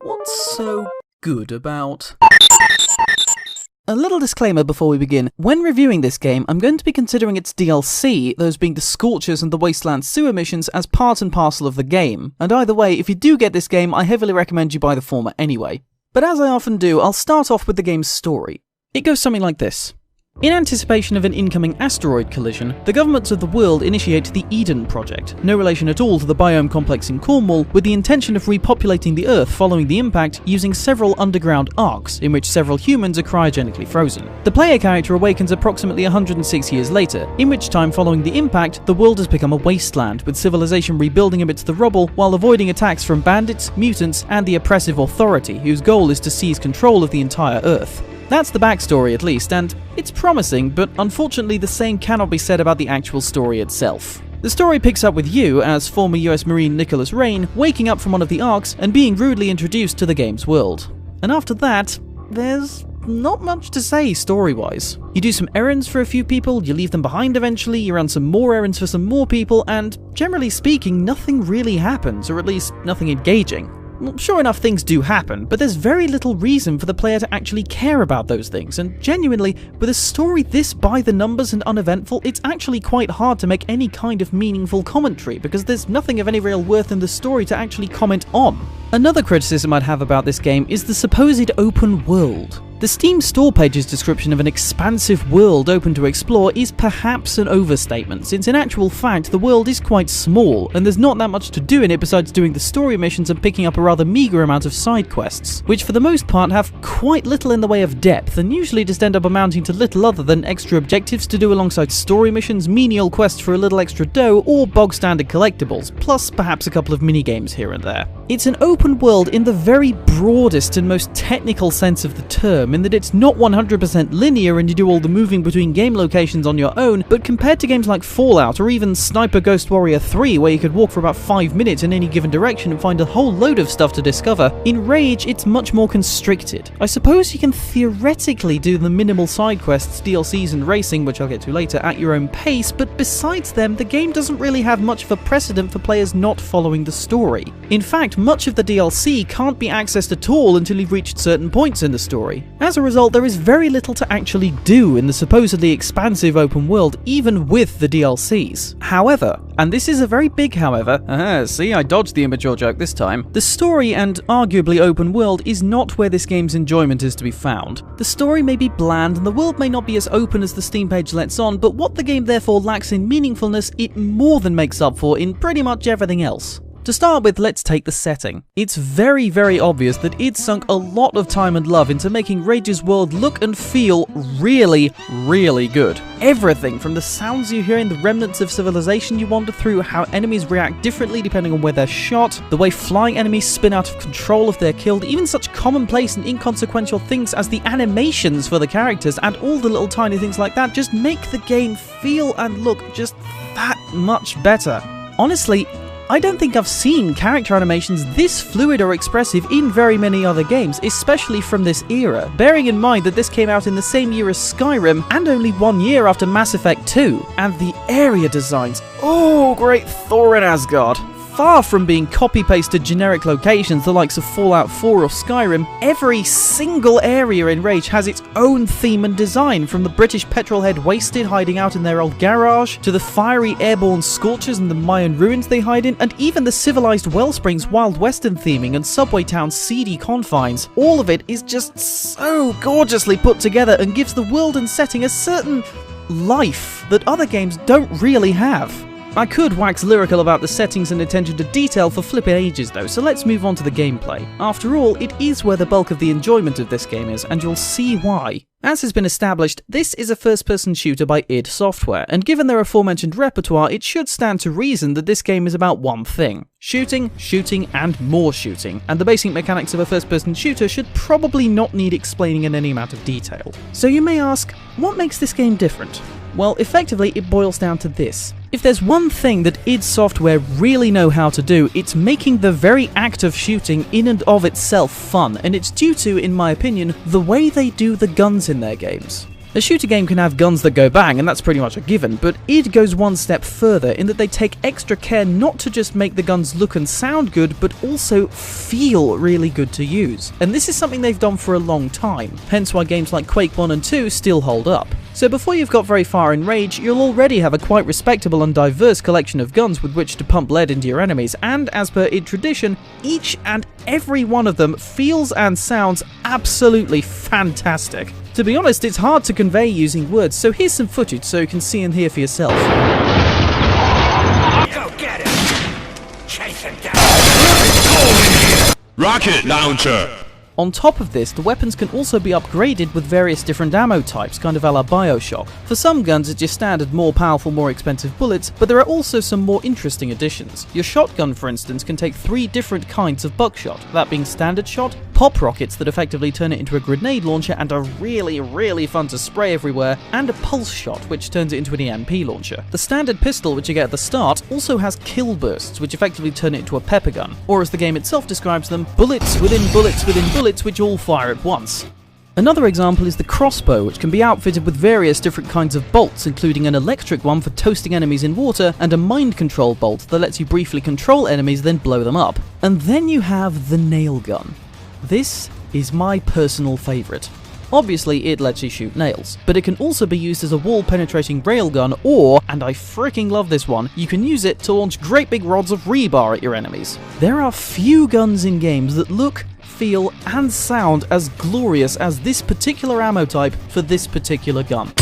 What's so good about... A little disclaimer before we begin. When reviewing this game, I'm going to be considering its DLC, those being the Scorchers and the Wasteland sewer missions, as part and parcel of the game. And either way, if you do get this game, I heavily recommend you buy the former anyway. But as I often do, I'll start off with the game's story. It goes something like this. In anticipation of an incoming asteroid collision, the governments of the world initiate the Eden Project, no relation at all to the biome complex in Cornwall, with the intention of repopulating the Earth following the impact using several underground arcs, in which several humans are cryogenically frozen. The player character awakens approximately 106 years later, in which time following the impact, the world has become a wasteland, with civilization rebuilding amidst the rubble while avoiding attacks from bandits, mutants, and the oppressive authority, whose goal is to seize control of the entire Earth. That's the backstory at least, and it's promising, but unfortunately the same cannot be said about the actual story itself. The story picks up with you, as former US Marine Nicholas Rain, waking up from one of the arcs and being rudely introduced to the game's world. And after that, there's not much to say story-wise. You do some errands for a few people, you leave them behind eventually, you run some more errands for some more people, and generally speaking, nothing really happens, or at least nothing engaging. Well, sure enough, things do happen, but there's very little reason for the player to actually care about those things, and genuinely, with a story this by the numbers and uneventful, it's actually quite hard to make any kind of meaningful commentary, because there's nothing of any real worth in the story to actually comment on. Another criticism I'd have about this game is the supposed open world. The Steam store page's description of an expansive world open to explore is perhaps an overstatement, since in actual fact the world is quite small, and there's not that much to do in it besides doing the story missions and picking up a rather meagre amount of side quests, which for the most part have quite little in the way of depth, and usually just end up amounting to little other than extra objectives to do alongside story missions, menial quests for a little extra dough, or bog standard collectibles, plus perhaps a couple of minigames here and there. It's an open world in the very broadest and most technical sense of the term, in that it's not 100% linear and you do all the moving between game locations on your own, but compared to games like Fallout or even Sniper Ghost Warrior 3, where you could walk for about 5 minutes in any given direction and find a whole load of stuff to discover, in Rage it's much more constricted. I suppose you can theoretically do the minimal side quests, DLCs and racing, which I'll get to later, at your own pace, but besides them, the game doesn't really have much of a precedent for players not following the story. In fact, much of the DLC can't be accessed at all until you've reached certain points in the story. As a result, there is very little to actually do in the supposedly expansive open world, even with the DLCs. However, and this is a very big however, see, I dodged the immature joke this time, the story and arguably open world is not where this game's enjoyment is to be found. The story may be bland and the world may not be as open as the Steam page lets on, but what the game therefore lacks in meaningfulness, it more than makes up for in pretty much everything else. To start with, let's take the setting. It's very, very obvious that id sunk a lot of time and love into making Rage's world look and feel really, really good. Everything from the sounds you hear in the remnants of civilization you wander through, how enemies react differently depending on where they're shot, the way flying enemies spin out of control if they're killed, even such commonplace and inconsequential things as the animations for the characters and all the little tiny things like that just make the game feel and look just that much better. Honestly, I don't think I've seen character animations this fluid or expressive in very many other games, especially from this era, bearing in mind that this came out in the same year as Skyrim and only 1 year after Mass Effect 2. And the area designs, oh great Thor in Asgard! Far from being copy-pasted generic locations the likes of Fallout 4 or Skyrim, every single area in Rage has its own theme and design, from the British petrolhead Wasted hiding out in their old garage, to the fiery airborne Scorchers and the Mayan ruins they hide in, and even the civilized Wellsprings Wild Western theming and Subway Town's seedy confines. All of it is just so gorgeously put together and gives the world and setting a certain life that other games don't really have. I could wax lyrical about the settings and attention to detail for flipping ages though, so let's move on to the gameplay. After all, it is where the bulk of the enjoyment of this game is, and you'll see why. As has been established, this is a first-person shooter by id Software, and given their aforementioned repertoire, it should stand to reason that this game is about one thing: shooting, shooting, and more shooting, and the basic mechanics of a first-person shooter should probably not need explaining in any amount of detail. So you may ask, what makes this game different? Well, effectively, it boils down to this. If there's one thing that id Software really know how to do, it's making the very act of shooting in and of itself fun, and it's due to, in my opinion, the way they do the guns in their games. A shooter game can have guns that go bang, and that's pretty much a given, but id goes one step further in that they take extra care not to just make the guns look and sound good, but also feel really good to use. And this is something they've done for a long time, hence why games like Quake 1 and 2 still hold up. So before you've got very far in Rage, you'll already have a quite respectable and diverse collection of guns with which to pump lead into your enemies, and as per id tradition, each and every one of them feels and sounds absolutely fantastic. To be honest, it's hard to convey using words, so here's some footage so you can see and hear for yourself. Go get him! Chase him down! Rocket launcher! On top of this, the weapons can also be upgraded with various different ammo types, kind of a la Bioshock. For some guns it's your standard more powerful, more expensive bullets, but there are also some more interesting additions. Your shotgun, for instance, can take 3 different kinds of buckshot, that being standard shot, pop rockets that effectively turn it into a grenade launcher and are really fun to spray everywhere, and a pulse shot, which turns it into an EMP launcher. The standard pistol, which you get at the start, also has kill bursts, which effectively turn it into a pepper gun, or as the game itself describes them, bullets within bullets within bullets which all fire at once. Another example is the crossbow, which can be outfitted with various different kinds of bolts, including an electric one for toasting enemies in water, and a mind control bolt that lets you briefly control enemies then blow them up. And then you have the nail gun. This is my personal favourite. Obviously it lets you shoot nails, but it can also be used as a wall-penetrating railgun, or, and I freaking love this one, you can use it to launch great big rods of rebar at your enemies. There are few guns in games that look, feel, and sound as glorious as this particular ammo type for this particular gun.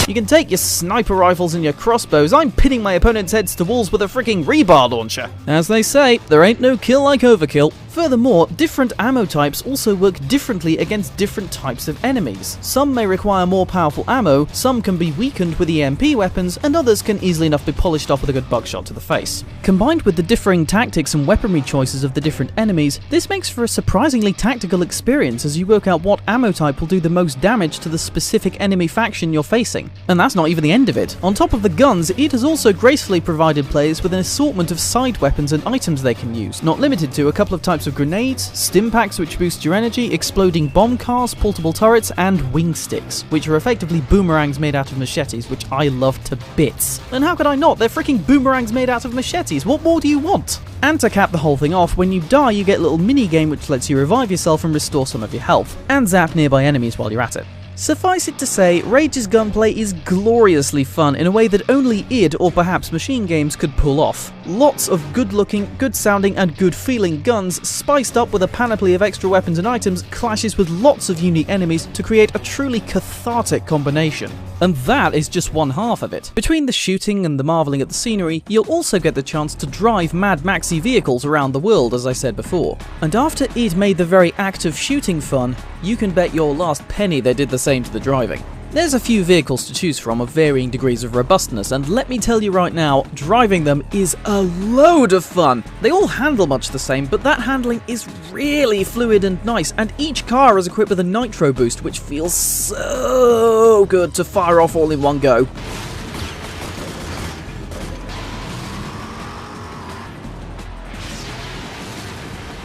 You can take your sniper rifles and your crossbows, I'm pinning my opponent's heads to walls with a freaking rebar launcher. As they say, there ain't no kill like overkill. Furthermore, different ammo types also work differently against different types of enemies. Some may require more powerful ammo, some can be weakened with EMP weapons, and others can easily enough be polished off with a good buckshot to the face. Combined with the differing tactics and weaponry choices of the different enemies, this makes for a surprisingly tactical experience as you work out what ammo type will do the most damage to the specific enemy faction you're facing. And that's not even the end of it. On top of the guns, it has also gracefully provided players with an assortment of side weapons and items they can use, not limited to a couple of types of grenades, stim packs which boost your energy, exploding bomb cars, portable turrets, and wing sticks, which are effectively boomerangs made out of machetes, which I love to bits. And how could I not? They're freaking boomerangs made out of machetes, what more do you want? And to cap the whole thing off, when you die you get a little mini game which lets you revive yourself and restore some of your health, and zap nearby enemies while you're at it. Suffice it to say, Rage's gunplay is gloriously fun in a way that only id or perhaps machine games could pull off. Lots of good-looking, good-sounding and good-feeling guns spiced up with a panoply of extra weapons and items clashes with lots of unique enemies to create a truly cathartic combination. And that is just one half of it. Between the shooting and the marvelling at the scenery, you'll also get the chance to drive Mad Maxy vehicles around the world, as I said before. And after id made the very act of shooting fun, you can bet your last penny they did the same to the driving. There's a few vehicles to choose from of varying degrees of robustness, and let me tell you right now, driving them is a load of fun. They all handle much the same, but that handling is really fluid and nice, and each car is equipped with a nitro boost, which feels so good to fire off all in one go.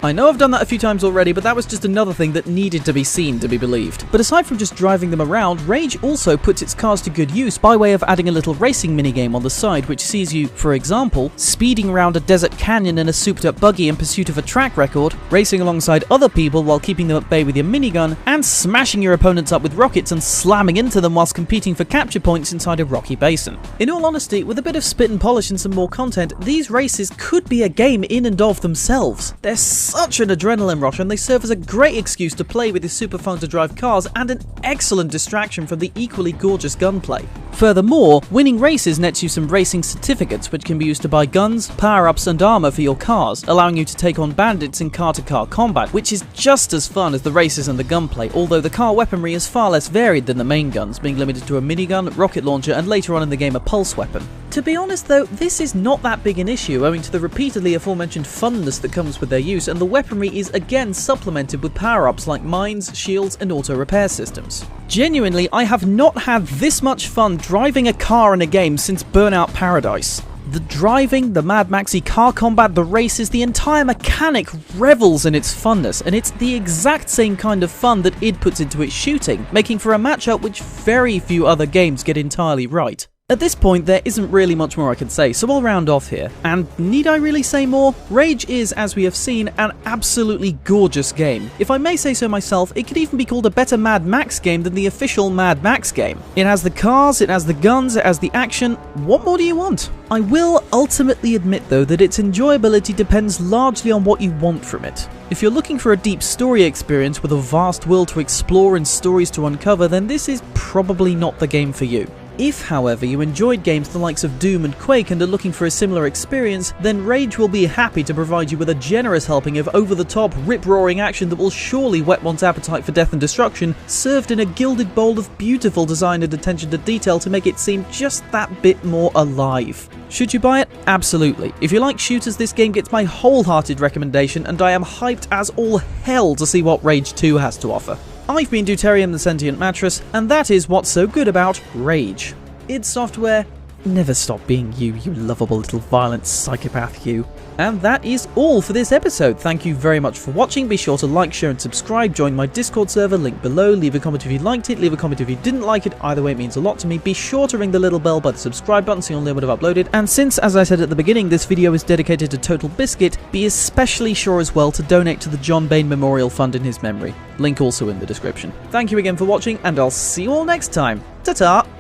I know I've done that a few times already, but that was just another thing that needed to be seen to be believed. But aside from just driving them around, Rage also puts its cars to good use by way of adding a little racing minigame on the side, which sees you, for example, speeding around a desert canyon in a souped-up buggy in pursuit of a track record, racing alongside other people while keeping them at bay with your minigun, and smashing your opponents up with rockets and slamming into them whilst competing for capture points inside a rocky basin. In all honesty, with a bit of spit and polish and some more content, these races could be a game in and of themselves. They're such an adrenaline rush, and they serve as a great excuse to play with your super fun to drive cars and an excellent distraction from the equally gorgeous gunplay. Furthermore, winning races nets you some racing certificates which can be used to buy guns, power-ups and armor for your cars, allowing you to take on bandits in car-to-car combat, which is just as fun as the races and the gunplay, although the car weaponry is far less varied than the main guns, being limited to a minigun, rocket launcher and later on in the game a pulse weapon. To be honest though, this is not that big an issue owing to the repeatedly aforementioned funness that comes with their use, and the weaponry is again supplemented with power-ups like mines, shields and auto repair systems. Genuinely, I have not had this much fun driving a car in a game since Burnout Paradise. The driving, the Mad Maxy car combat, the races, the entire mechanic revels in its funness, and it's the exact same kind of fun that id puts into its shooting, making for a matchup which very few other games get entirely right. At this point, there isn't really much more I can say, so I'll round off here. And need I really say more? Rage is, as we have seen, an absolutely gorgeous game. If I may say so myself, it could even be called a better Mad Max game than the official Mad Max game. It has the cars, it has the guns, it has the action. What more do you want? I will ultimately admit, though, that its enjoyability depends largely on what you want from it. If you're looking for a deep story experience with a vast world to explore and stories to uncover, then this is probably not the game for you. If, however, you enjoyed games the likes of Doom and Quake and are looking for a similar experience, then Rage will be happy to provide you with a generous helping of over-the-top, rip-roaring action that will surely whet one's appetite for death and destruction, served in a gilded bowl of beautiful design and attention to detail to make it seem just that bit more alive. Should you buy it? Absolutely. If you like shooters, this game gets my wholehearted recommendation, and I am hyped as all hell to see what Rage 2 has to offer. I've been Deuterium the Sentient Mattress, and that is what's so good about Rage. id Software, never stop being you, you lovable little violent psychopath you. And that is all for this episode. Thank you very much for watching. Be sure to like, share and subscribe. Join my Discord server, link below. Leave a comment if you liked it, leave a comment if you didn't like it. Either way, it means a lot to me. Be sure to ring the little bell by the subscribe button so you'll know when I've uploaded. And since, as I said at the beginning, this video is dedicated to Total Biscuit, be especially sure as well to donate to the John Bain Memorial Fund in his memory. Link also in the description. Thank you again for watching, and I'll see you all next time. Ta-ta!